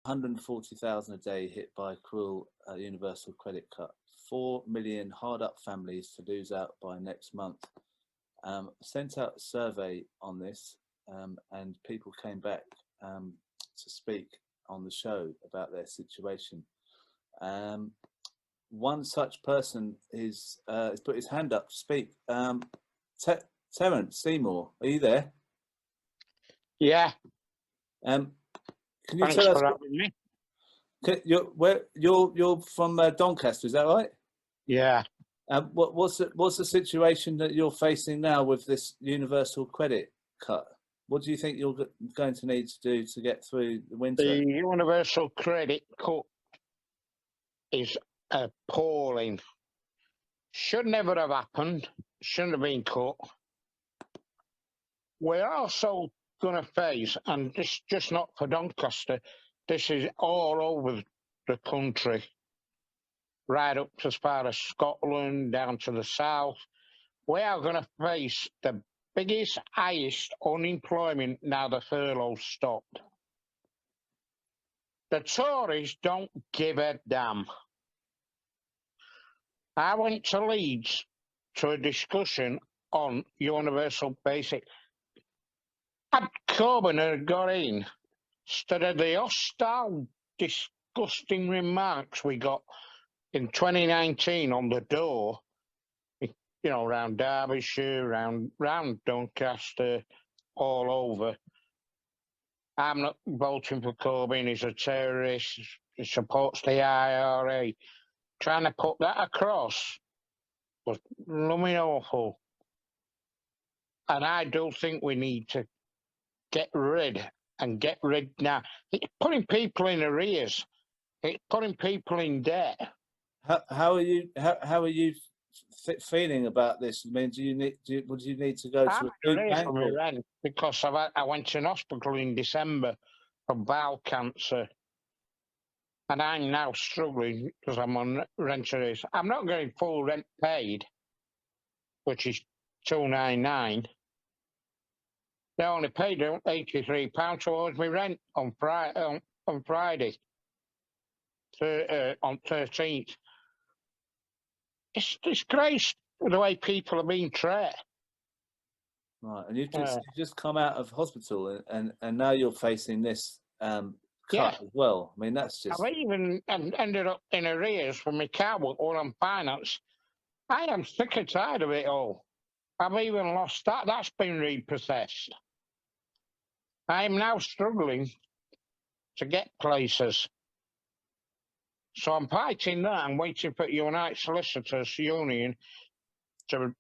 140,000 a day hit by a cruel universal credit cut. 4 million hard-up families to lose out by next month. Sent out a survey on this, and people came back to speak on the show about their situation. One such person has put his hand up to speak. Terence Seymour, are you there? Yeah. Can you Thanks tell us? for having me. You're from Doncaster, is that right? Yeah. What's the situation that you're facing now with this universal credit cut? What do you think you're going to need to do to get through the winter? The universal credit cut is appalling. Should never have happened. Shouldn't have been cut. We're also going to face, and this just not for Doncaster, this is all over the country, right up as far as Scotland, down to the south. We are going to face the biggest, highest unemployment now the furlough stopped. The Tories don't give a damn. I went to Leeds to a discussion on universal basic. Had Corbyn had got in, instead of the hostile, disgusting remarks we got in 2019 on the door, you know, around Derbyshire, round Doncaster, all over. I'm not voting for Corbyn, he's a terrorist, he supports the IRA. Trying to put that across was blooming awful. And I do think we need to get rid now. It's putting people in arrears. It's putting people in debt. How are you feeling about this? I mean, would you need to go to a foodbank? For my rent because I went in hospital in December for bowel cancer, and I'm now struggling because I'm on rent arrears. I'm not getting full rent paid, which is £299. They only paid £83 towards my rent on Friday, on 13th. It's disgrace the way people are being treated. Right, and you've just come out of hospital, and now you're facing this cut as well. I mean, that's just. I've even ended up in arrears for my car or on finance. I am sick and tired of it all. I've even lost that. That's been repossessed. I am now struggling to get places. So I'm fighting that. I'm waiting for United Solicitors Union to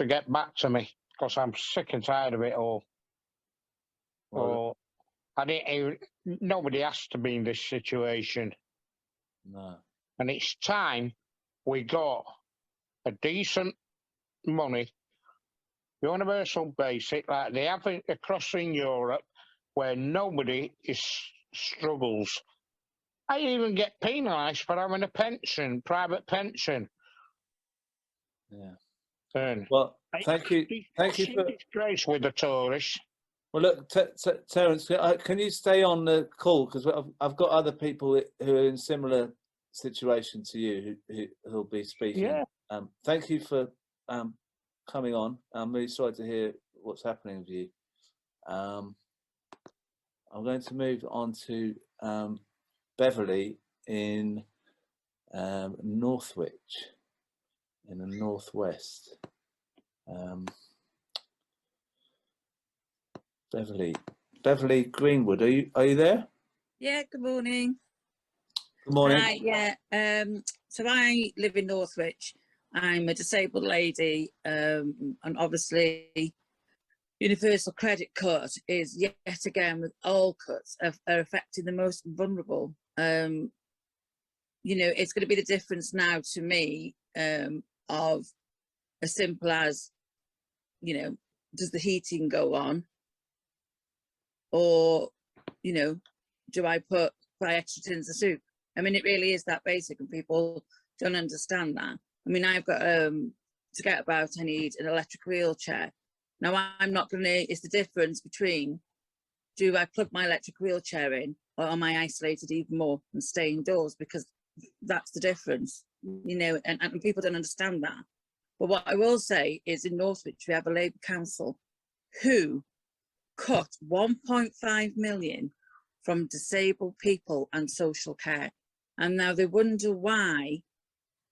get back to me because I'm sick and tired of it all. Well, nobody has to be in this situation. No. And it's time we got a decent money, universal basic, like they have across in Europe, where nobody struggles. I even get penalised for having a pension, private pension. Yeah. Well, thank you. Thank you for disgrace with the Tories. Well, look, Terence, can you stay on the call, because I've got other people who are in similar situation to you who'll be speaking. Yeah. Thank you for coming on. I'm really sorry to hear what's happening with you. I'm going to move on to Beverly in Northwich, in the northwest. Beverly Greenwood, are you there? Yeah, good morning. Good morning. Hi, yeah. So I live in Northwich. I'm a disabled lady, and obviously universal credit cut is yet again, with all cuts, are affecting the most vulnerable. You know, it's going to be the difference now to me of as simple as, you know, does the heating go on? Or, you know, do I buy extra tins of soup? I mean, it really is that basic, and people don't understand that. I mean, I've got to get about, I need an electric wheelchair. Now, I'm not going to, it's the difference between do I plug my electric wheelchair in, or am I isolated even more and stay indoors? Because that's the difference, you know, and people don't understand that. But what I will say is in Northwich, we have a Labour council who cut 1.5 million from disabled people and social care. And now they wonder why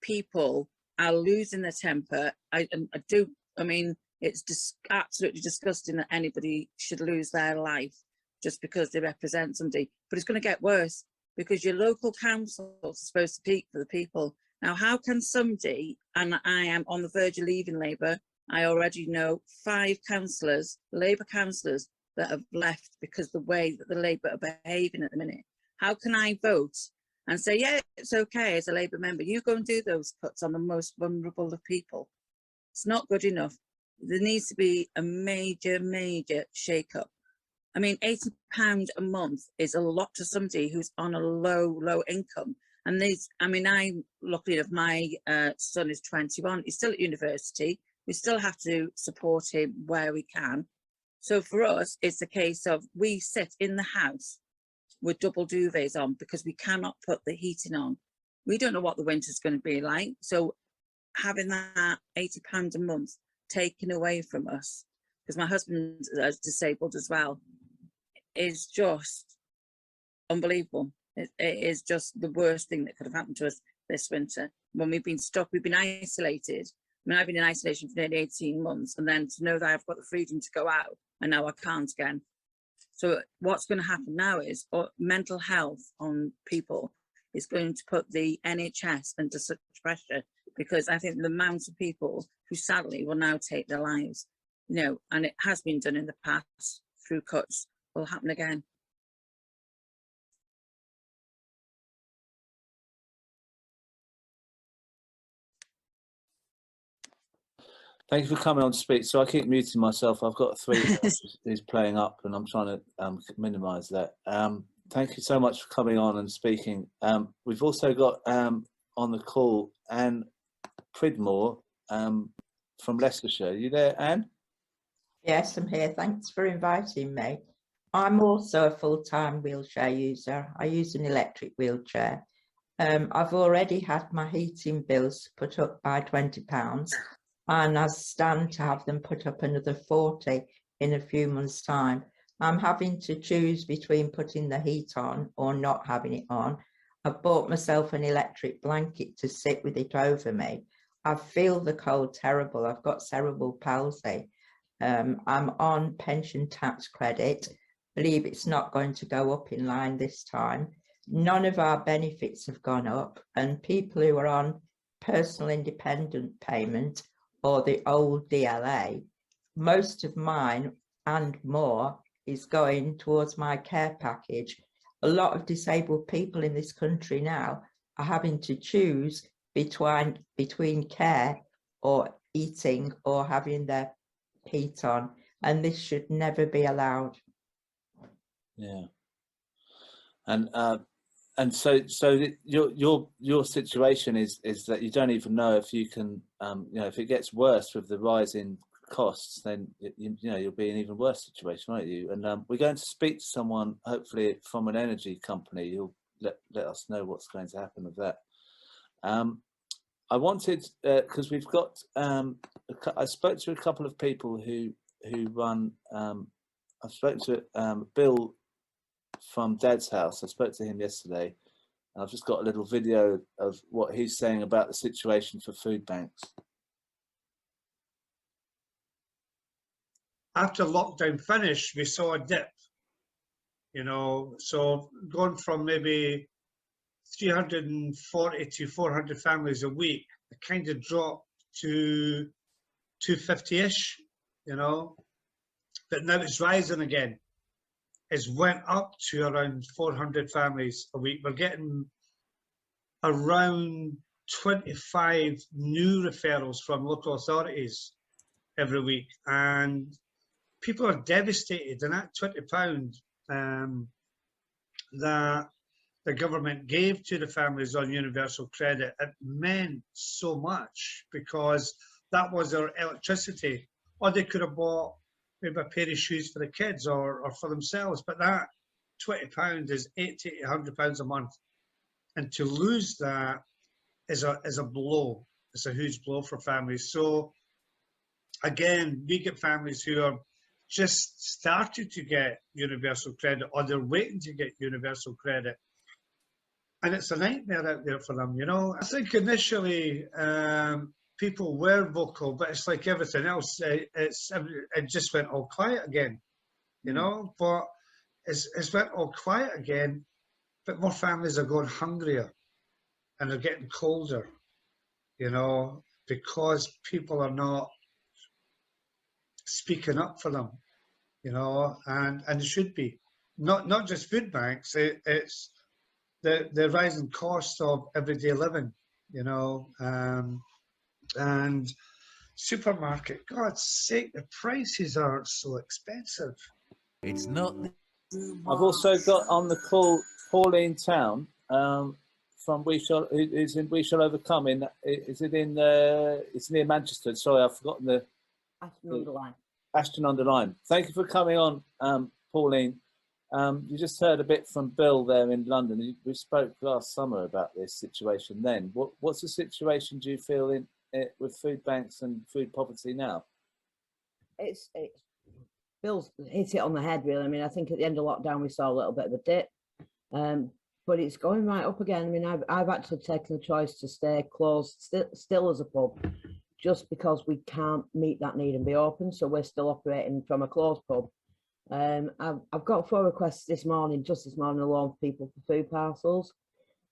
people are losing their temper. I mean, it's just absolutely disgusting that anybody should lose their life just because they represent somebody. But it's going to get worse, because your local council is supposed to speak for the people. Now, how can somebody, and I am on the verge of leaving Labour, I already know 5 councillors, Labour councillors, that have left because the way that the Labour are behaving at the minute. How can I vote and say, yeah, it's okay as a Labour member, you go and do those cuts on the most vulnerable of people? It's not good enough. There needs to be a major, major shake-up. I mean, £80 a month is a lot to somebody who's on a low income. And these, I mean, I'm lucky enough, my son is 21, he's still at university. We still have to support him where we can. So for us, it's a case of we sit in the house with double duvets on because we cannot put the heating on. We don't know what the winter's going to be like. So having that £80 a month taken away from us, because my husband is disabled as well, is just unbelievable. It is just the worst thing that could have happened to us this winter. When we've been stuck, we've been isolated. I mean, I've been in isolation for nearly 18 months, and then to know that I've got the freedom to go out, and now I can't again. So what's going to happen now is mental health on people is going to put the NHS under such pressure, because I think the amount of people who sadly will now take their lives, you know, and it has been done in the past through cuts, will happen again. Thank you for coming on to speak. So I keep muting myself. I've got 3 who's playing up, and I'm trying to minimise that. Thank you so much for coming on and speaking. We've also got on the call Anne Pridmore from Leicestershire. Are you there, Anne? Yes, I'm here. Thanks for inviting me. I'm also a full-time wheelchair user. I use an electric wheelchair. I've already had my heating bills put up by £20, and I stand to have them put up another 40 in a few months' time. I'm having to choose between putting the heat on or not having it on. I've bought myself an electric blanket to sit with it over me. I feel the cold terrible. I've got cerebral palsy. I'm on pension tax credit. Believe it's not going to go up in line this time. None of our benefits have gone up, and people who are on personal independent payment or the old DLA, most of mine and more is going towards my care package. A lot of disabled people in this country now are having to choose between care or eating or having their heat on, and this should never be allowed. Yeah. And so your situation is that you don't even know if you can, you know, if it gets worse with the rise in costs, then you know you'll be in an even worse situation, won't you? And we're going to speak to someone, hopefully from an energy company, who'll let us know what's going to happen with that. I wanted, because we've got, I spoke to a couple of people who run. I spoke to Bill from Dad's house. I spoke to him yesterday, and I've just got a little video of what he's saying about the situation for food banks. After lockdown finished, we saw a dip, you know, so going from maybe 340 to 400 families a week, it kind of dropped to 250-ish, you know, but now it's rising again. It's went up to around 400 families a week. We're getting around 25 new referrals from local authorities every week, and people are devastated. And that £20 that the government gave to the families on universal credit, it meant so much, because that was their electricity. Or they could have bought maybe a pair of shoes for the kids or for themselves. But that £20 is £80 to £100 a month, and to lose that is a blow. It's a huge blow for families. So again, we get families who are just started to get universal credit, or they're waiting to get universal credit, and it's a nightmare out there for them. You know, I think initially people were vocal, but it's like everything else. It just went all quiet again. You know, but it's went all quiet again. But more families are going hungrier, and they're getting colder. You know, because people are not speaking up for them, you know, and it should be. Not just food banks, it's the rising cost of everyday living, you know, and supermarket, God's sake, the prices are so expensive. It's not. I've also got on the call Pauline Town from who's in We Shall Overcome. Is it in? It's near Manchester. Sorry, I've forgotten the. Ashton-under-Lyne. Thank you for coming on, Pauline. You just heard a bit from Bill there in London. We spoke last summer about this situation then. What's the situation, do you feel, in with food banks and food poverty now? It's Bill's hit it on the head, really. I mean, I think at the end of lockdown we saw a little bit of a dip, but it's going right up again. I mean, I've actually taken the choice to stay closed still as a pub, just because we can't meet that need and be open. So we're still operating from a closed pub. I've got 4 requests just this morning alone for people for food parcels.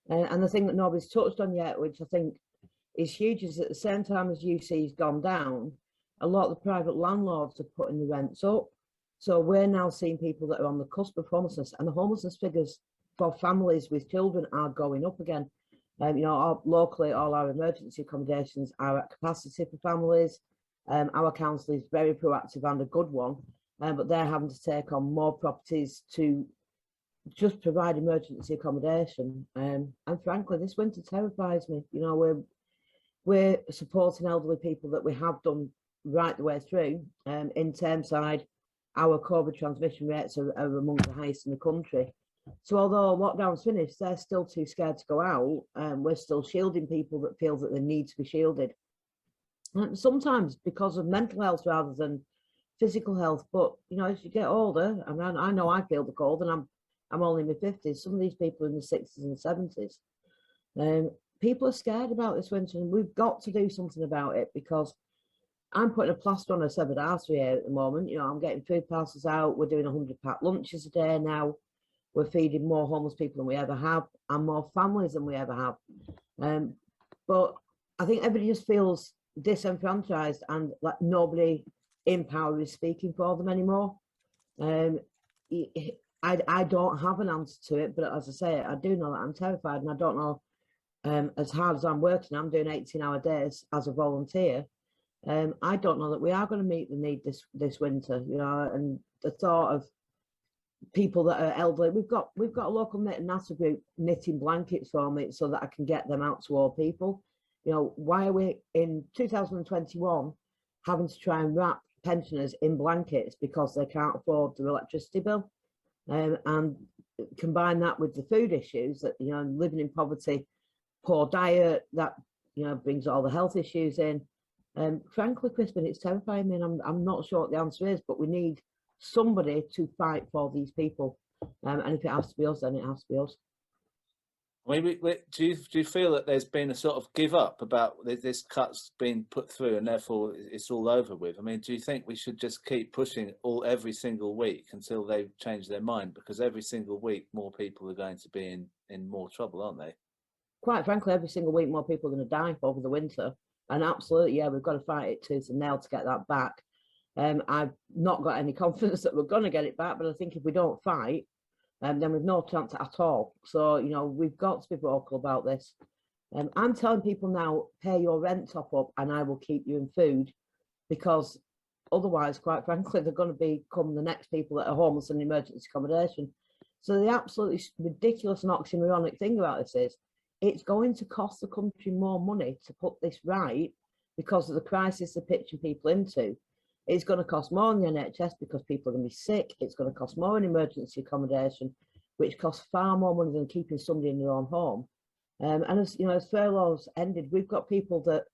And the thing that nobody's touched on yet, which I think is huge, is at the same time as UC's gone down, a lot of the private landlords are putting the rents up. So we're now seeing people that are on the cusp of homelessness, and the homelessness figures for families with children are going up again. You know, locally, all our emergency accommodations are at capacity for families. Our council is very proactive and a good one, but they're having to take on more properties to just provide emergency accommodation. And frankly, this winter terrifies me. You know, we're supporting elderly people that we have done right the way through. In Tameside, our COVID transmission rates are among the highest in the country. So although lockdown's finished, they're still too scared to go out. We're still shielding people that feel that they need to be shielded. Sometimes because of mental health rather than physical health. But you know, as you get older, I mean, I know I feel the cold, and I'm only in my 50s. Some of these people are in the 60s and 70s. People are scared about this winter, and we've got to do something about it, because I'm putting a plaster on a severed artery here at the moment. You know, I'm getting food parcels out. We're doing 100-pack lunches a day now. We're feeding more homeless people than we ever have, and more families than we ever have. But I think everybody just feels disenfranchised, and like nobody in power is speaking for them anymore. I don't have an answer to it, but as I say, I do know that I'm terrified, and I don't know, as hard as I'm working, I'm doing 18-hour days as a volunteer. I don't know that we are going to meet the need this winter, you know, and the thought of people that are elderly. We've got a local knit and natter group knitting blankets for me so that I can get them out to all people. You know, why are we in 2021 having to try and wrap pensioners in blankets because they can't afford their electricity bill? And combine that with the food issues that, you know, living in poverty, poor diet, that, you know, brings all the health issues in. Frankly, Crispin, it's terrifying me, and I'm not sure what the answer is, but we need somebody to fight for these people. And if it has to be us, then it has to be us. I mean, do you feel that there's been a sort of give up about this cut's been put through and therefore it's all over with? I mean, do you think we should just keep pushing every single week until they change their mind? Because every single week more people are going to be in more trouble, aren't they? Quite frankly, every single week more people are going to die over the winter. And absolutely, yeah, we've got to fight it tooth and nail to get that back. I've not got any confidence that we're going to get it back, but I think if we don't fight, then we've no chance at all. So, you know, we've got to be vocal about this. I'm telling people now, pay your rent top up and I will keep you in food, because otherwise, quite frankly, they're going to become the next people that are homeless and emergency accommodation. So the absolutely ridiculous and oxymoronic thing about this is it's going to cost the country more money to put this right because of the crisis they're pitching people into. It's going to cost more in the NHS because people are going to be sick. It's going to cost more in emergency accommodation, which costs far more money than keeping somebody in their own home. And as you know, as furloughs ended, we've got people that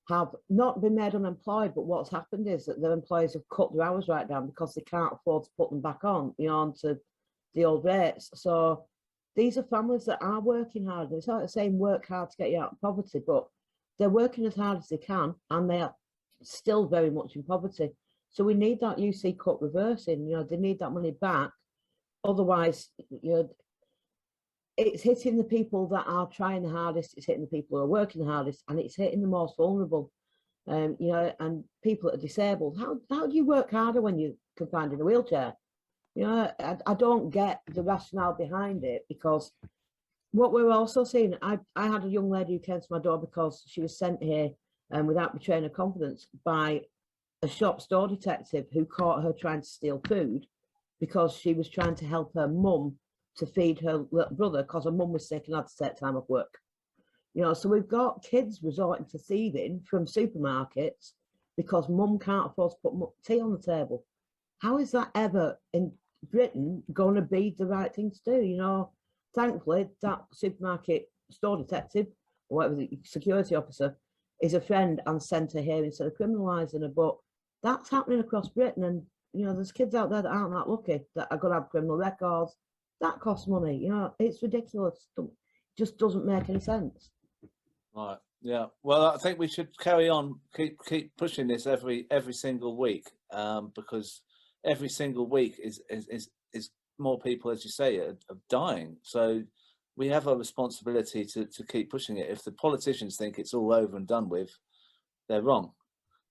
have not been made unemployed, but what's happened is that their employers have cut their hours right down because they can't afford to put them back on, you know, onto the old rates. So these are families that are working hard. It's not saying work hard to get you out of poverty, but they're working as hard as they can, and they are still very much in poverty. So we need that UC cut reversing. You know, they need that money back. Otherwise, you know, it's hitting the people that are trying the hardest. It's hitting the people who are working the hardest, and it's hitting the most vulnerable. You know, and people that are disabled. How do you work harder when you're confined in a wheelchair? You know, I don't get the rationale behind it, because what we're also seeing, I had a young lady who came to my door because she was sent here without betraying her confidence by a shop store detective who caught her trying to steal food because she was trying to help her mum to feed her little brother because her mum was sick and had to take time off work. You know, so we've got kids resorting to thieving from supermarkets because mum can't afford to put tea on the table. How is that ever in Britain going to be the right thing to do? You know, thankfully that supermarket store detective or whatever, the security officer, is a friend and sent her here instead of criminalising her. But that's happening across Britain, and you know, there's kids out there that aren't that lucky, that are going to have criminal records. That costs money. You know, it's ridiculous. It just doesn't make any sense. Right. Yeah. Well, I think we should carry on, keep pushing this every single week, because every single week is more people, as you say, are dying. So we have a responsibility to keep pushing it. If the politicians think it's all over and done with, they're wrong.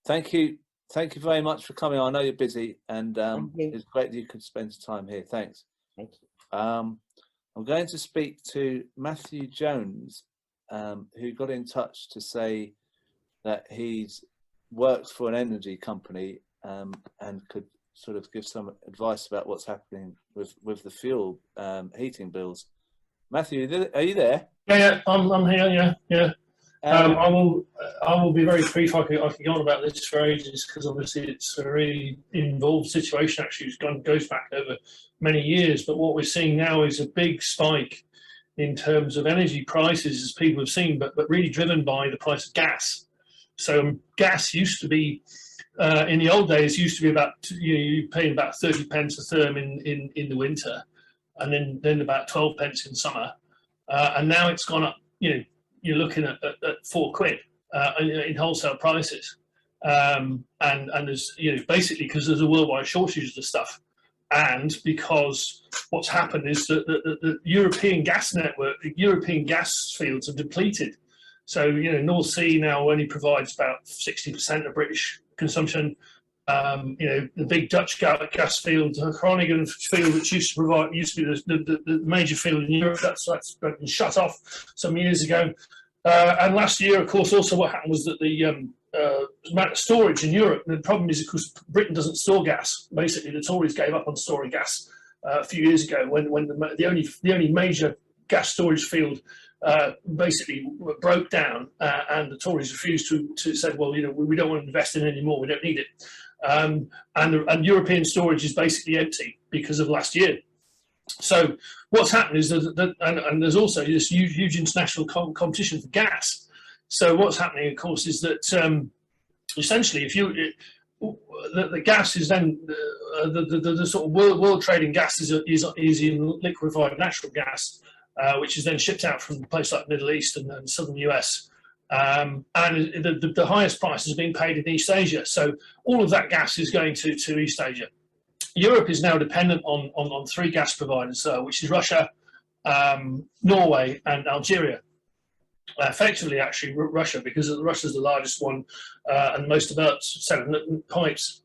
Thank you very much for coming. I know you're busy, and it's great that you could spend some time here. Thanks. Thank you. I'm going to speak to Matthew Jones, who got in touch to say that he's works for an energy company and could sort of give some advice about what's happening with the fuel heating bills. Matthew, are you there? Yeah, I'm here. Yeah. I will be very brief. I could go on about this for ages because obviously it's a really involved situation. Actually, it goes back over many years. But what we're seeing now is a big spike in terms of energy prices, as people have seen, but really driven by the price of gas. So gas used to be, in the old days, used to be about, you paying about 30 pence a therm in the winter, and then about 12 pence in summer, and now it's gone up. You know, you're looking at £4 in wholesale prices, and there's, you know, basically because there's a worldwide shortage of the stuff, and because what's happened is that the European gas network, the European gas fields are depleted. So, you know, North Sea now only provides about 60% of British consumption. You know, the big Dutch gas field, the Groningen field, which used to be the major field in Europe, that's been shut off some years ago. And last year, of course, also what happened was that the amount of storage in Europe, the problem is, of course, Britain doesn't store gas. Basically, the Tories gave up on storing gas a few years ago when the only major gas storage field basically broke down, and the Tories refused to say, well, you know, we don't want to invest in it anymore, we don't need it. And European storage is basically empty because of last year. So what's happened is that and there's also this huge international competition for gas. So what's happening, of course, is that essentially, if the gas is then the sort of world trading gas is in liquefied natural gas, which is then shipped out from places like the Middle East and southern US. And the highest price is being paid in East Asia. So all of that gas is going to East Asia. Europe is now dependent on three gas providers, which is Russia, Norway, and Algeria. Effectively, actually, Russia, because Russia's the largest one and most developed set of pipes.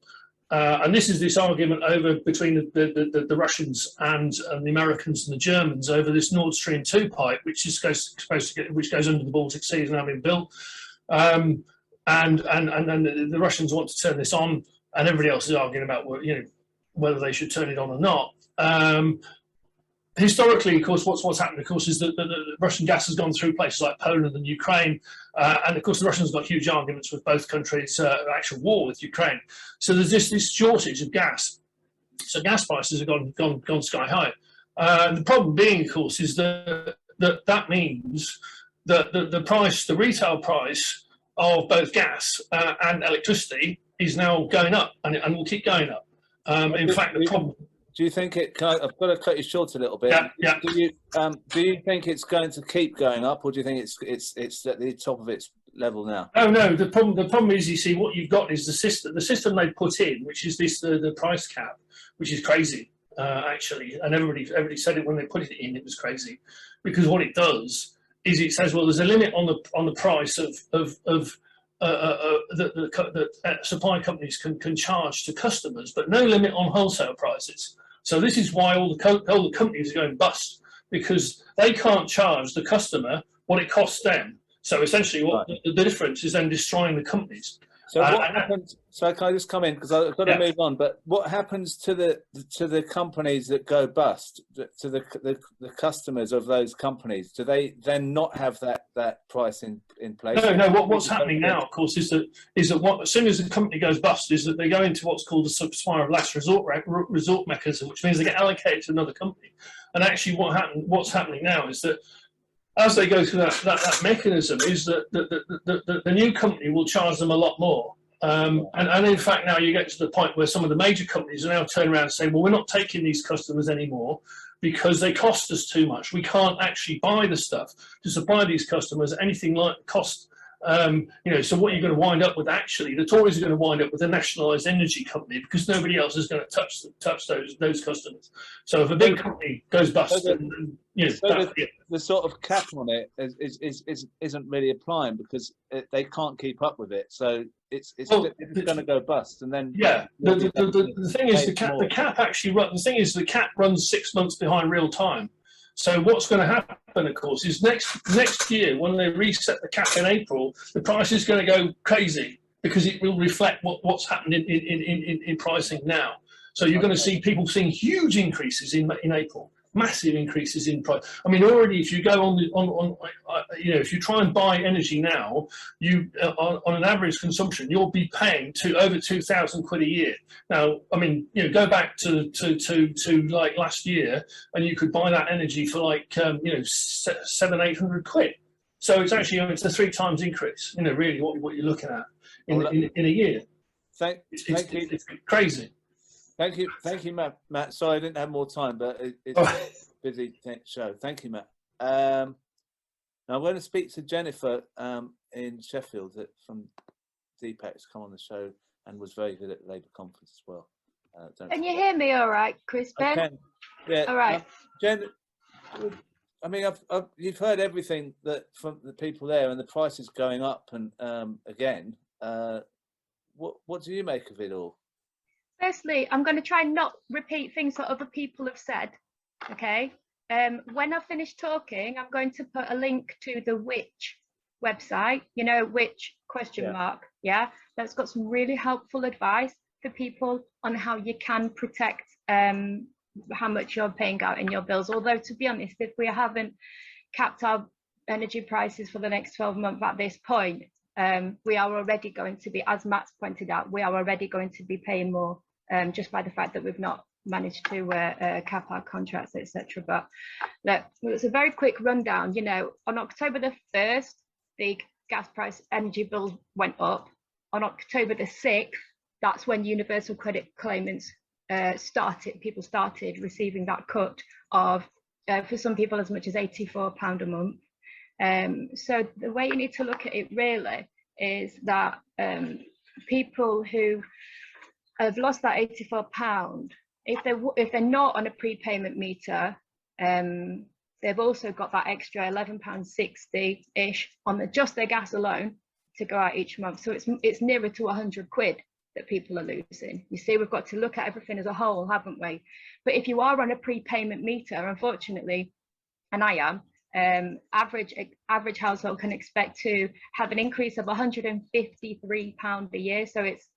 And this is this argument over between the Russians and the Americans and the Germans over this Nord Stream 2 pipe, which which goes under the Baltic Sea, is now being built. And then the Russians want to turn this on, and everybody else is arguing about, you know, whether they should turn it on or not. historically, of course, what's happened, of course, is that the Russian gas has gone through places like Poland and Ukraine, and of course the Russians got huge arguments with both countries, actual war with Ukraine. So there's this shortage of gas. So gas prices have gone sky high. The problem being, of course, is that means that the retail price of both gas and electricity is now going up, and will keep going up. In fact, the problem. Do you think it? I've got to cut you short a little bit. Yeah. Do you think it's going to keep going up, or do you think it's at the top of its level now? No. The problem is, you see, what you've got is the system. The system they put in, which is the price cap, which is crazy, actually. And everybody said it when they put it in. It was crazy, because what it does is it says, well, there's a limit on the price of that supply companies can charge to customers, but no limit on wholesale prices. So this is why all the companies are going bust, because they can't charge the customer what it costs them. So essentially, what the difference is then destroying the companies. So what happens? So can I just come in, because I've got to move on? But what happens to the companies that go bust? To the customers of those companies? Do they then not have that price in place? No. What's happening now, of course, is that as soon as a company goes bust, is that they go into what's called the supplier of last resort mechanism, which means they get allocated to another company. And actually, what's happening now is that as they go through that mechanism, is that the new company will charge them a lot more. And in fact, now you get to the point where some of the major companies are now turning around and saying, well, we're not taking these customers anymore because they cost us too much. We can't actually buy the stuff to supply these customers anything like cost. So what you're going to wind up with, actually, the Tories are going to wind up with a nationalised energy company, because nobody else is going to touch those customers. So if a big company goes bust, the sort of cap on it isn't really applying, because they can't keep up with it. So it's going to go bust, and then the thing is the cap actually runs. The thing is the cap runs 6 months behind real time. So what's going to happen, of course, is next year, when they reset the cap in April, the price is going to go crazy, because it will reflect what's happened in pricing now. So you're going to see people seeing huge increases in April, massive increases in price. I mean, already if you go if you try and buy energy now, you on an average consumption, you'll be paying over 2,000 quid a year. Now, I mean, go back to like last year, and you could buy that energy for like 700-800 quid. So it's actually it's a 3 times increase. Really what you're looking at in a year. It's crazy. Thank you, Matt. Sorry, I didn't have more time, but it's a busy show. Thank you, Matt. Now I'm going to speak to Jennifer in Sheffield from DPAC, to come on the show, and was very good at the Labour conference as well. Can you hear me all right, Chris? Ben? I can. Yeah. All right. Jen, I mean, you've heard everything from the people there, and the prices going up, and again, what do you make of it all? Firstly, I'm going to try and not repeat things that other people have said, okay? When I finish talking, I'm going to put a link to the Which website, Which ? Yeah, that's got some really helpful advice for people on how you can protect how much you're paying out in your bills. Although, to be honest, if we haven't capped our energy prices for the next 12 months at this point, we are already going to be, as Matt's pointed out, we are already going to be paying more just by the fact that we've not managed to cap our contracts, etc. But look, it's a very quick rundown. On October the 1st, the gas price energy bills went up. On October the 6th, that's when universal credit claimants people started receiving that cut of, for some people, as much as £84 a month. So the way you need to look at it really is that people who have lost that £84, if they're not on a prepayment meter, they've also got that extra £11.60-ish on just their gas alone to go out each month. So it's nearer to 100 quid that people are losing. You see, we've got to look at everything as a whole, haven't we? But if you are on a prepayment meter, unfortunately, and I am, average household can expect to have an increase of £153 a year. So it's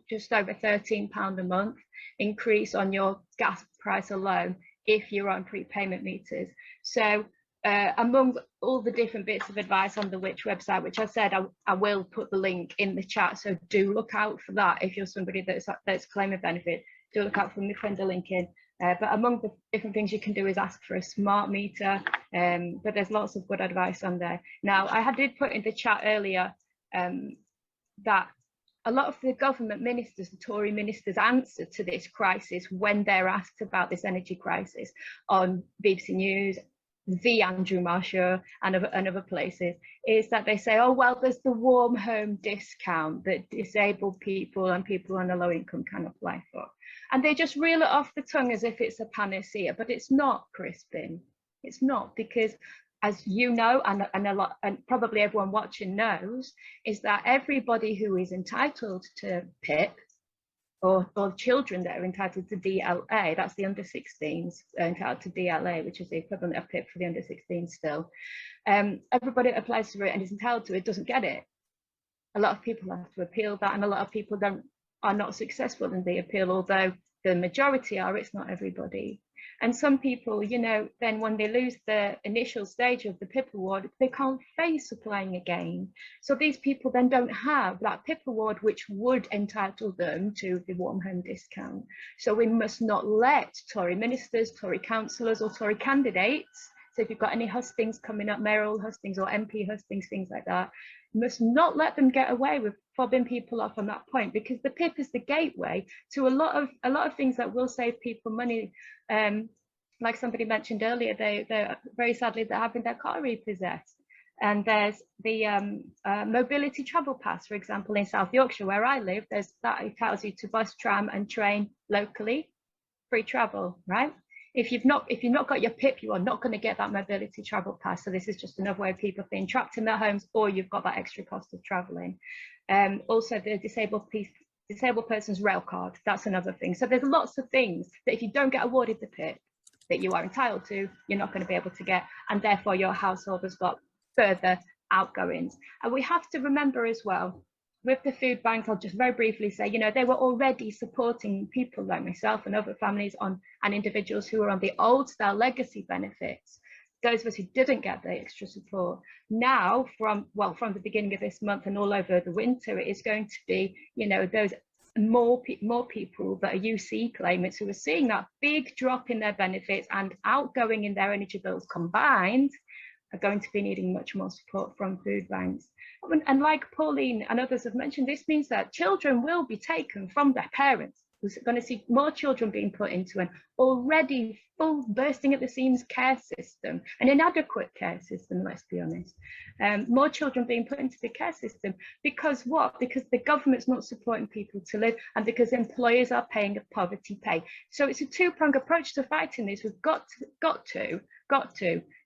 just over £13 a month increase on your gas price alone if you're on prepayment meters. So among all the different bits of advice on the Which website, which I said I will put the link in the chat, so do look out for that. If you're somebody that's claiming benefit, do look out for me, putting the link in. But among the different things you can do is ask for a smart meter, but there's lots of good advice on there. Now, I did put in the chat earlier that a lot of the government ministers, the Tory ministers, answer to this crisis when they're asked about this energy crisis on BBC News, the Andrew Marr Show, and other places, is that they say, oh, well, there's the warm home discount that disabled people and people on a low income can apply for. And they just reel it off the tongue as if it's a panacea, but it's not, Crispin. It's not, because as you know, and probably everyone watching knows, is that everybody who is entitled to PIP, or children that are entitled to DLA, that's the under 16s entitled to DLA, which is the equivalent of PIP for the under 16s still. Everybody that applies for it and is entitled to it doesn't get it. A lot of people have to appeal that, and a lot of people are not successful in the appeal, although the majority are, it's not everybody. And some people, you know, then when they lose the initial stage of the PIP award, they can't face applying again. So these people then don't have that PIP award, which would entitle them to the warm home discount. So we must not let Tory ministers, Tory councillors or Tory candidates, so if you've got any hustings coming up, mayoral hustings or MP hustings, things like that, must not let them get away with fobbing people off on that point, because the PIP is the gateway to a lot of things that will save people money. Like somebody mentioned earlier, they're very sadly they're having their car repossessed. And there's the mobility travel pass, for example, in South Yorkshire where I live. There's that, it tells you to bus, tram, and train locally, free travel, right? If you've not got your PIP, you are not going to get that mobility travel pass. So this is just another way of people being trapped in their homes, or you've got that extra cost of travelling. Also, the disabled person's rail card, that's another thing. So there's lots of things that if you don't get awarded the PIP that you are entitled to, you're not going to be able to get, and therefore your household has got further outgoings. And we have to remember as well, with the food bank, I'll just very briefly say, you know, they were already supporting people like myself and other families and individuals who were on the old style legacy benefits, those of us who didn't get the extra support. Now, from the beginning of this month and all over the winter, it is going to be, you know, those more people that are UC claimants who are seeing that big drop in their benefits and outgoing in their energy bills combined are going to be needing much more support from food banks. And like Pauline and others have mentioned, this means that children will be taken from their parents. We're going to see more children being put into an already full, bursting at the seams care system, an inadequate care system, let's be honest. More children being put into the care system because what? Because the government's not supporting people to live, and because employers are paying a poverty pay. So it's a two-pronged approach to fighting this. We've got to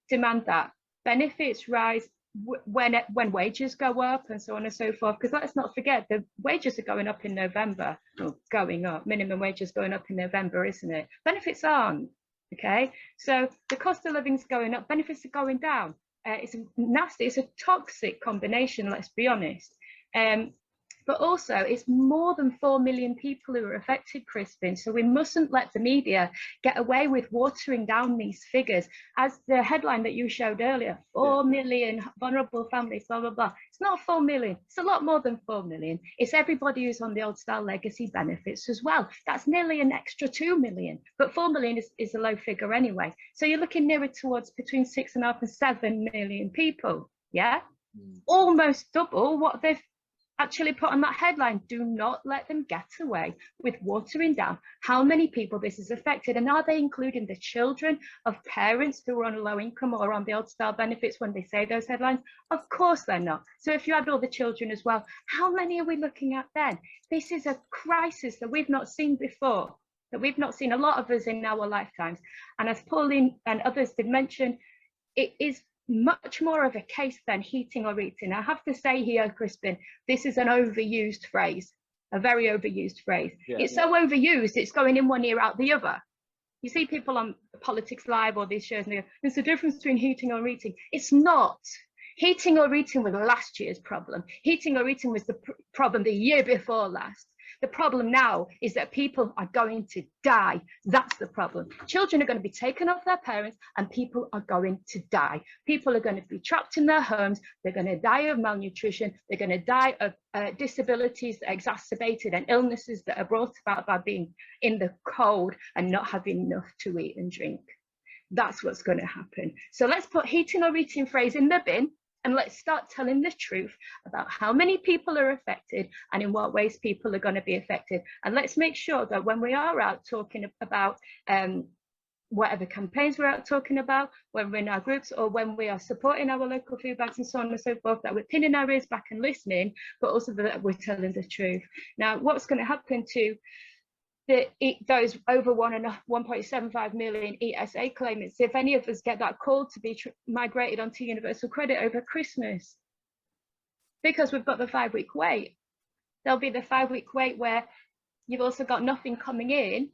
demand that benefits rise when wages go up and so on and so forth, because let's not forget the wages are going up in November, or going up, minimum wages going up in November, isn't it? Benefits aren't, okay? So the cost of living is going up, benefits are going down. It's nasty, it's a toxic combination, let's be honest. But also it's more than 4 million people who are affected, Crispin. So we mustn't let the media get away with watering down these figures. As the headline that you showed earlier, 4 million vulnerable families, blah, blah, blah. It's not 4 million. It's a lot more than 4 million. It's everybody who's on the old style legacy benefits as well. That's nearly an extra 2 million. But 4 million is a low figure anyway. So you're looking nearer towards between 6.5 and 7 million people. Yeah? Almost double what they've actually put on that headline. Do not let them get away with watering down how many people this is affected. And are they including the children of parents who are on a low income or on the old style benefits when they say those headlines? Of course they're not. So if you add all the children as well, how many are we looking at then? This is a crisis that we've not seen before, that we've not seen, a lot of us in our lifetimes. And as Pauline and others did mention, it is much more of a case than heating or eating. I have to say here, Crispin, this is an overused phrase, a very overused phrase. It's so overused, it's going in one ear, out the other. You see people on Politics Live or these shows, and they go, there's a difference between heating or eating. It's not. Heating or eating was last year's problem. Heating or eating was the problem the year before last. The problem now is that people are going to die. That's the problem. Children are going to be taken off their parents and people are going to die. People are going to be trapped in their homes. They're going to die of malnutrition. They're going to die of disabilities that are exacerbated and illnesses that are brought about by being in the cold and not having enough to eat and drink. That's what's going to happen. So let's put heating or eating phrase in the bin, and let's start telling the truth about how many people are affected and in what ways people are going to be affected. And let's make sure that when we are out talking about whatever campaigns we're out talking about, when we're in our groups or when we are supporting our local food banks and so on and so forth, that we're pinning our ears back and listening, but also that we're telling the truth. Now, what's going to happen to those over 1.75 million ESA claimants, if any of us get that call to be migrated onto universal credit over Christmas? Because we've got the 5-week wait. There'll be the 5-week wait where you've also got nothing coming in,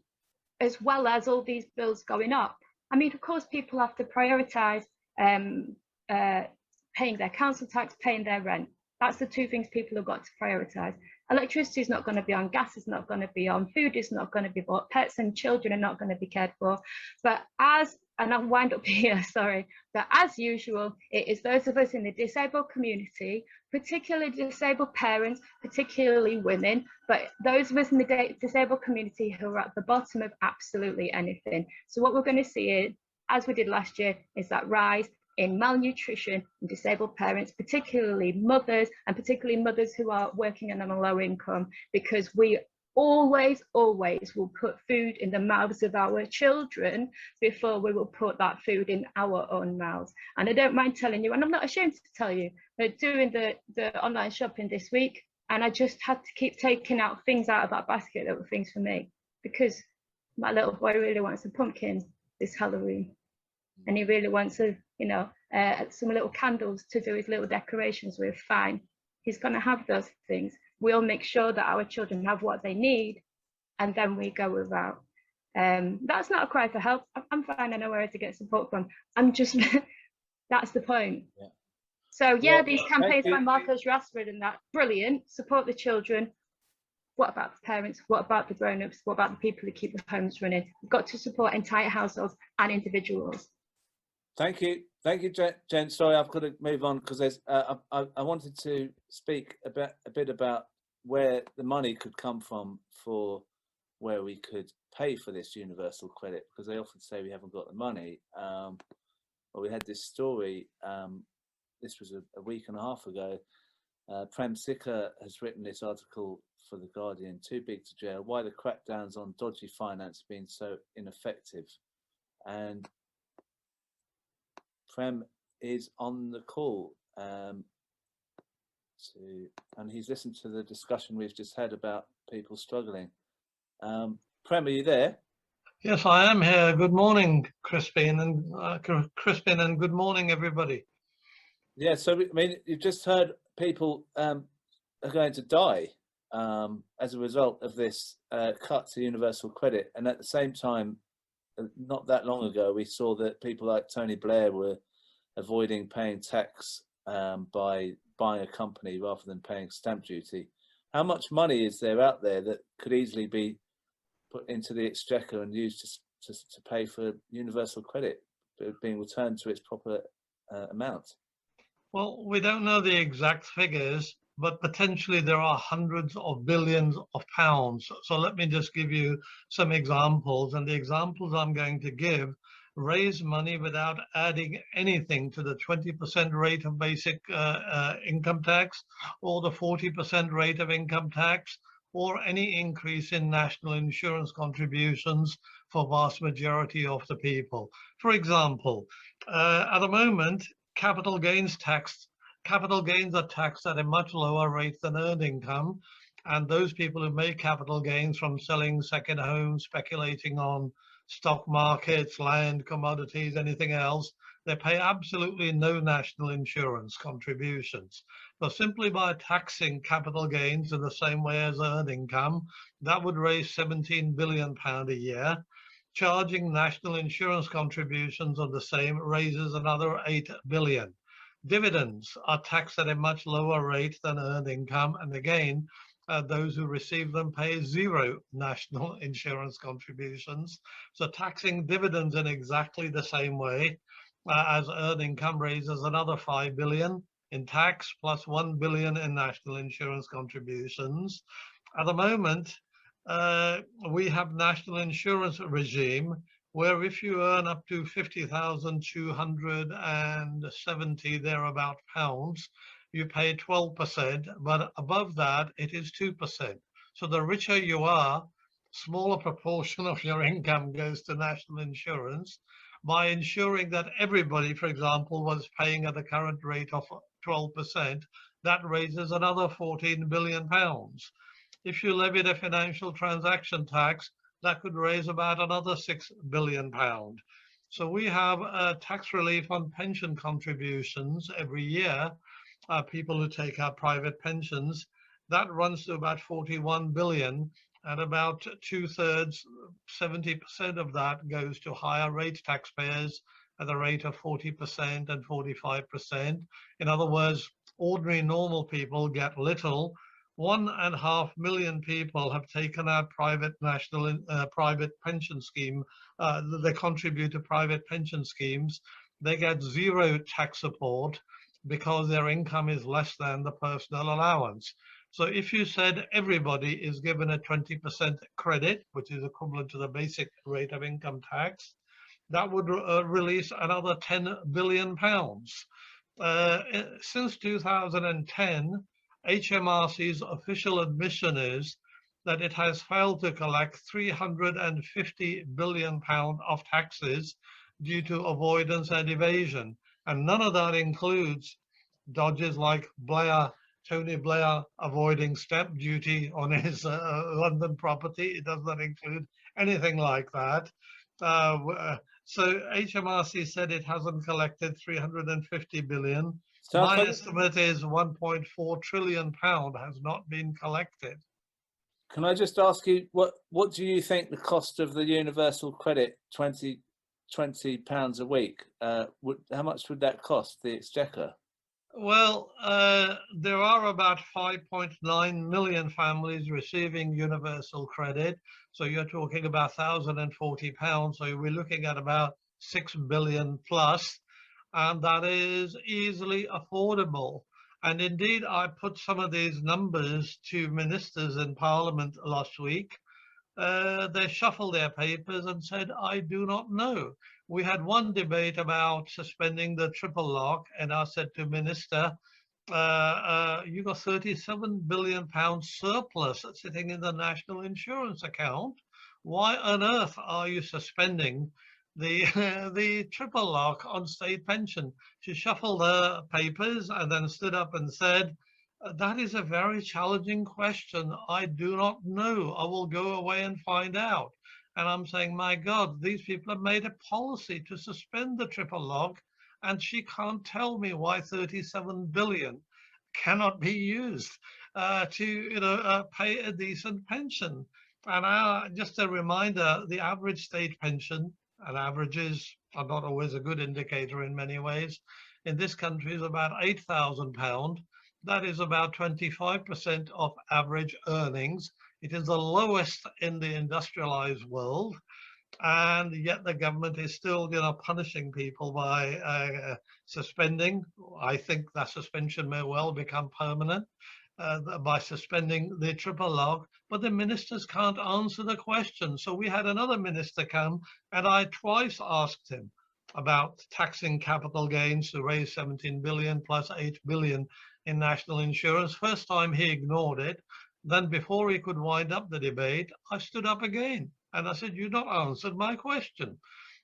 as well as all these bills going up. I mean, of course, people have to prioritise paying their council tax, paying their rent. That's the two things people have got to prioritise. Electricity is not going to be on, gas is not going to be on, food is not going to be bought, pets and children are not going to be cared for. But and I'll wind up here, sorry, but as usual, it is those of us in the disabled community, particularly disabled parents, particularly women, but those of us in the disabled community who are at the bottom of absolutely anything. So what we're going to see is, as we did last year, is that rise in malnutrition in disabled parents, particularly mothers, and particularly mothers who are working and on a low income, because we always will put food in the mouths of our children before we will put that food in our own mouths. And I don't mind telling you, and I'm not ashamed to tell you, that doing the online shopping this week, and I just had to keep taking out things out of that basket that were things for me, because my little boy really wants a pumpkin this Halloween. And he really wants a, some little candles to do his little decorations with. Fine, he's going to have those things. We'll make sure that our children have what they need, and then we go without. That's not a cry for help. I'm fine. I know where to get support from. I'm just, that's the point. Yeah. So yeah, well, these campaigns by Marcus Rashford and that, brilliant. Support the children. What about the parents? What about the grown-ups? What about the people who keep the homes running? We've got to support entire households and individuals. Thank you, Jen. Sorry, I've got to move on because there's. I wanted to speak a bit about where the money could come from for where we could pay for this universal credit, because they often say we haven't got the money. Well, we had this story. This was a week and a half ago. Prem Sikka has written this article for The Guardian, Too Big to Jail, Why the Crackdowns on Dodgy Finance Have Been So Ineffective. And Prem is on the call, and he's listened to the discussion we've just had about people struggling. Prem, are you there? Yes, I am here. Good morning, Crispin, and good morning, everybody. Yeah, so I mean, you've just heard people are going to die as a result of this cut to universal credit, and at the same time, not that long ago, we saw that people like Tony Blair were avoiding paying tax by buying a company rather than paying stamp duty. How much money is there out there that could easily be put into the exchequer and used to pay for universal credit being returned to its proper amount? Well, we don't know the exact figures, but potentially there are hundreds of billions of pounds. So let me just give you some examples, and the examples I'm going to give raise money without adding anything to the 20% rate of basic income tax, or the 40% rate of income tax, or any increase in national insurance contributions for vast majority of the people. For example, at the moment, capital gains are taxed at a much lower rate than earned income, and those people who make capital gains from selling second homes, speculating on stock markets, land, commodities, anything else, they pay absolutely no national insurance contributions. So simply by taxing capital gains in the same way as earned income, that would raise £17 billion a year. Charging national insurance contributions of the same raises another 8 billion. Dividends are taxed at a much lower rate than earned income, and again, those who receive them pay 0 national insurance contributions. So taxing dividends in exactly the same way as earned income raises another 5 billion in tax plus 1 billion in national insurance contributions. At the moment, we have national insurance regime where if you earn up to 50,270 thereabout pounds, you pay 12%, but above that, it is 2%. So the richer you are, smaller proportion of your income goes to national insurance. By ensuring that everybody, for example, was paying at the current rate of 12%, that raises another 14 billion pounds. If you levied a financial transaction tax, that could raise about another 6 billion pound. So we have tax relief on pension contributions every year. People who take out private pensions, that runs to about 41 billion, and about 2/3, 70% of that goes to higher rate taxpayers at the rate of 40% and 45%. In other words, ordinary normal people get little. 1.5 million people have taken out private private pension scheme. They contribute to private pension schemes. They get 0 tax support because their income is less than the personal allowance. So if you said everybody is given a 20% credit, which is equivalent to the basic rate of income tax, that would release another 10 billion pounds. Since 2010, HMRC's official admission is that it has failed to collect 350 billion pounds of taxes due to avoidance and evasion. And none of that includes dodges like Tony Blair avoiding stamp duty on his London property. It does not include anything like that. So HMRC said it hasn't collected 350 billion. So my estimate is 1.4 trillion pound has not been collected. Can I just ask you, what do you think the cost of the universal credit, £20 a week, how much would that cost the Exchequer? Well, there are about 5.9 million families receiving universal credit. So you're talking about £1,040. So we're looking at about 6 billion plus, and that is easily affordable. And indeed, I put some of these numbers to ministers in Parliament last week. They shuffled their papers and said, I do not know. We had one debate about suspending the triple lock, and I said to Minister, you got 37 billion pounds surplus sitting in the national insurance account. Why on earth are you suspending the triple lock on state pension? She shuffled her papers and then stood up and said, that is a very challenging question. I do not know. I will go away and find out. And I'm saying, my God, these people have made a policy to suspend the triple lock, and she can't tell me why 37 billion cannot be used to pay a decent pension. And just a reminder, the average state pension, and averages are not always a good indicator in many ways, in this country is about £8,000. That is about 25% of average earnings. It is the lowest in the industrialized world, and yet the government is still, punishing people by suspending. I think that suspension may well become permanent by suspending the triple lock, but the ministers can't answer the question. So we had another minister come, and I twice asked him about taxing capital gains to raise 17 billion plus 8 billion in national insurance. First time he ignored it. Then before he could wind up the debate, I stood up again and I said, you've not answered my question.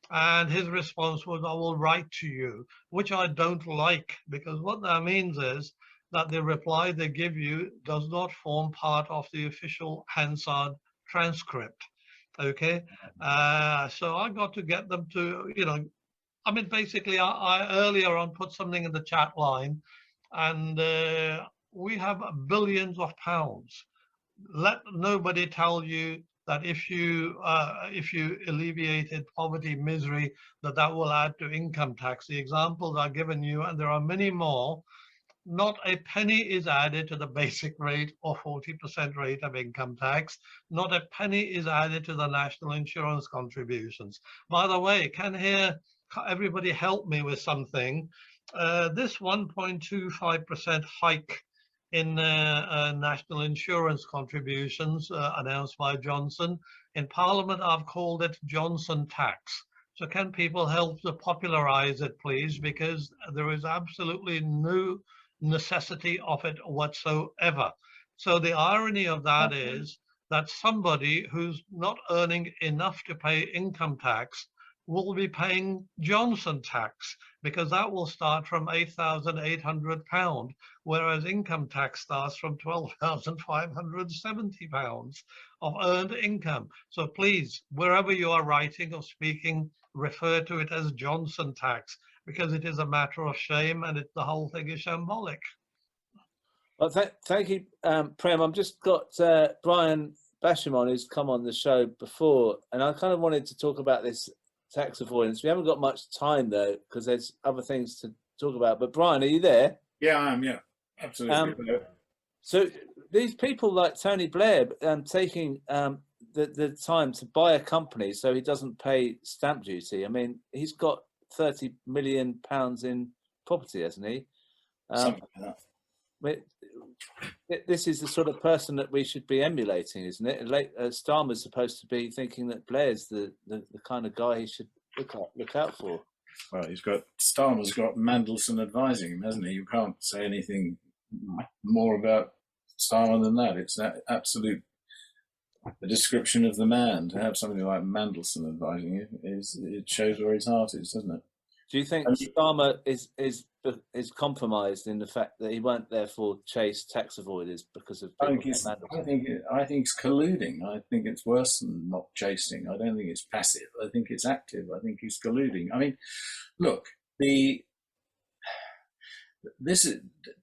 And his response was, I will write to you, which I don't like, because what that means is that the reply they give you does not form part of the official Hansard transcript. Okay. So I got to get them to, basically I earlier on put something in the chat line, and we have billions of pounds. Let nobody tell you that if you alleviated poverty, misery, that will add to income tax. The examples I've given you, and there are many more, not a penny is added to the basic rate or 40% rate of income tax. Not a penny is added to the national insurance contributions. By the way, can everybody help me with something? This 1.25% hike in national insurance contributions announced by Johnson, in Parliament I've called it Johnson tax. So can people help to popularize it, please? Because there is absolutely no necessity of it whatsoever. So the irony of that is that somebody who's not earning enough to pay income tax will be paying Johnson tax, because that will start from £8,800, whereas income tax starts from £12,570 of earned income. So please, wherever you are writing or speaking, refer to it as Johnson tax, because it is a matter of shame and the whole thing is shambolic. Well, thank you, Prem. I've just got Brian Basham on, who's come on the show before, and I kind of wanted to talk about this tax avoidance. We haven't got much time though, because there's other things to talk about. But Brian, are you there? Yeah, I am. Yeah, absolutely. So these people like Tony Blair taking the time to buy a company so he doesn't pay stamp duty. I mean, he's got £30 million in property, hasn't he? Something like that. This is the sort of person that we should be emulating, isn't it? Starmer's supposed to be thinking that Blair's the kind of guy he should look out for. Well, Starmer's got Mandelson advising him, hasn't he? You can't say anything more about Starmer than that. It's that absolute the description of the man. To have somebody like Mandelson advising you it shows where his heart is, doesn't it? Do you think Starmer is compromised in the fact that he won't therefore chase tax avoiders because of? I think it's colluding. I think it's worse than not chasing. I don't think it's passive. I think it's active. I think he's colluding. I mean, look,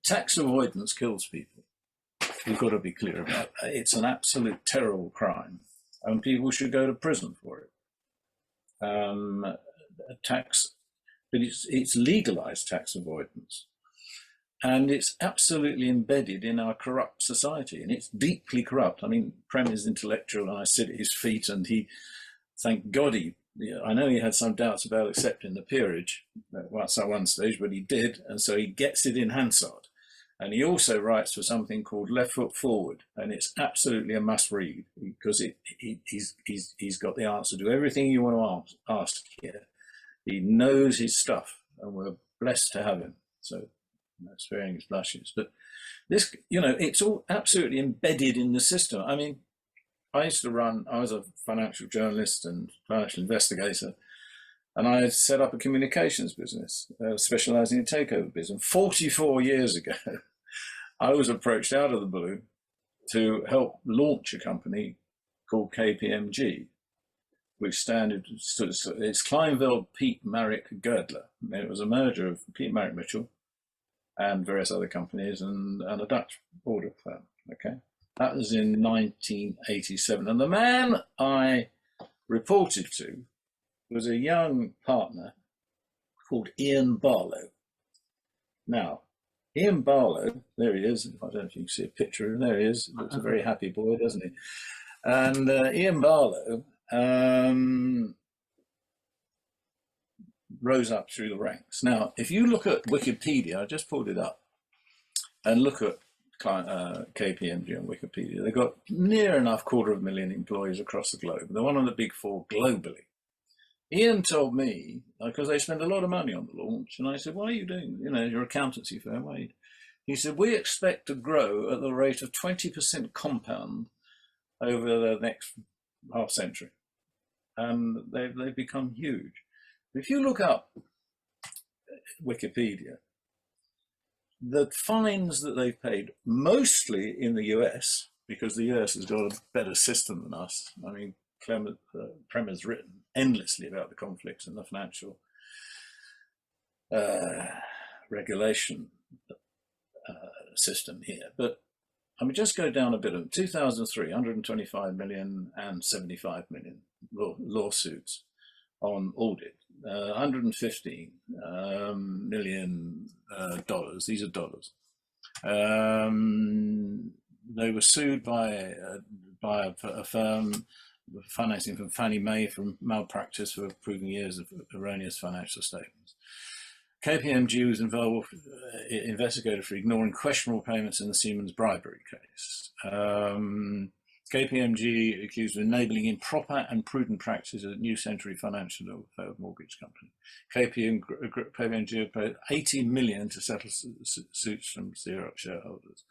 tax avoidance kills people. We've got to be clear about that. It's an absolute terrible crime, and people should go to prison for it. But it's legalized tax avoidance, and it's absolutely embedded in our corrupt society, and it's deeply corrupt. I mean, Prem is intellectual, and I sit at his feet, and thank God I know he had some doubts about accepting the peerage at one stage, but he did, and so he gets it in Hansard. And he also writes for something called Left Foot Forward, and it's absolutely a must read, because he's got the answer to everything you want to ask here. He knows his stuff, and we're blessed to have him. So sparing his blushes. But this, it's all absolutely embedded in the system. I mean, I was a financial journalist and financial investigator, and I set up a communications business, specializing in takeover business. 44 years ago, I was approached out of the blue to help launch a company called KPMG, which it's Kleinveld, Peat, Marrick, Girdler. It was a merger of Peat, Marrick, Mitchell and various other companies and a Dutch audit firm. Okay, that was in 1987. And the man I reported to was a young partner called Ian Barlow. Now, Ian Barlow, there he is. I don't know if you can see a picture of him. There he is. Looks a very happy boy, doesn't he? And Ian Barlow rose up through the ranks. Now, if you look at Wikipedia, I just pulled it up, and look at KPMG on Wikipedia, they've got near enough 250,000 employees across the globe. They're one of the big four globally. Ian told me, because they spend a lot of money on the launch, and I said, "What are you doing? Your accountancy firm." He said, "We expect to grow at the rate of 20% compound over the next half century." And they've become huge. If you look up Wikipedia, the fines that they've paid, mostly in the US, because the US has got a better system than us. I mean, Prem has written endlessly about the conflicts in the financial regulation system here. But I mean, just go down a bit. In 2003, 125 million and 75 million lawsuits on audit. 115 million dollars. These are dollars They were sued by a firm financing from Fannie Mae for malpractice for proving years of erroneous financial statements. KPMG was investigated for ignoring questionable payments in the Siemens bribery case. KPMG accused of enabling improper and prudent practices at New Century Financial, a failed mortgage company. KPMG paid 80 million to settle suits from Xerox shareholders.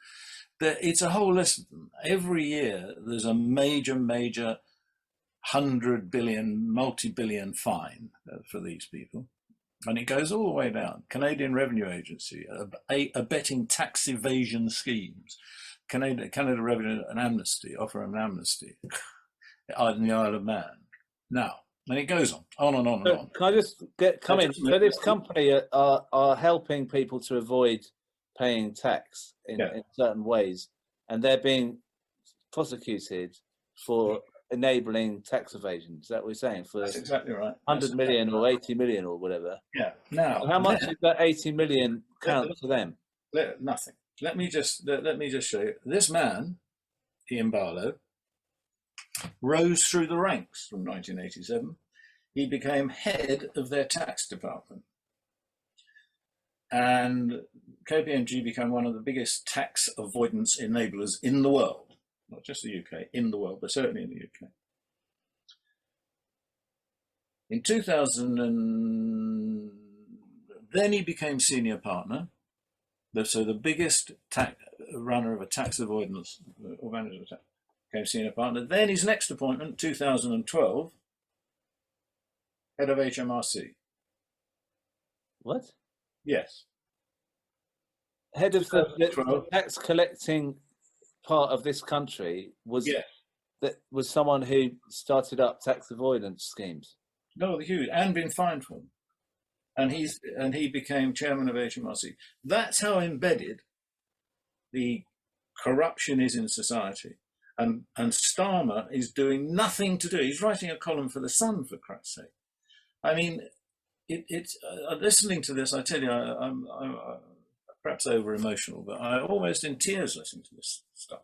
It's a whole list of them. Every year there's a major 100 billion, multi-billion fine for these people. And it goes all the way down. Canadian Revenue Agency, abetting tax evasion schemes. Canada Revenue offer an amnesty in the Isle of Man. Now, and it goes on and on and on. Can I just come in? So this company are helping people to avoid paying tax in certain ways, and they're being prosecuted for enabling tax evasion. Is that what we're saying? For That's exactly right. 100 million or 80 million or whatever. Yeah. Now, how much does that 80 million count to them? Nothing. Let me just show you. This man, Ian Barlow, rose through the ranks from 1987. He became head of their tax department. And KPMG became one of the biggest tax avoidance enablers in the world. Not just the UK, in the world, but certainly in the UK. In 2000, then he became senior partner. So the biggest runner of a tax avoidance, or manager of tax, became senior partner. Then his next appointment, 2012, head of HMRC. What? Yes. Head of the tax collecting part of this country was someone who started up tax avoidance schemes. No, the huge, and been fined for them. And he became chairman of HMRC. That's how embedded the corruption is in society. And Starmer is doing nothing to do. He's writing a column for The Sun, for Christ's sake. I mean, it's listening to this, I tell you, I'm perhaps over emotional, but I'm almost in tears listening to this stuff.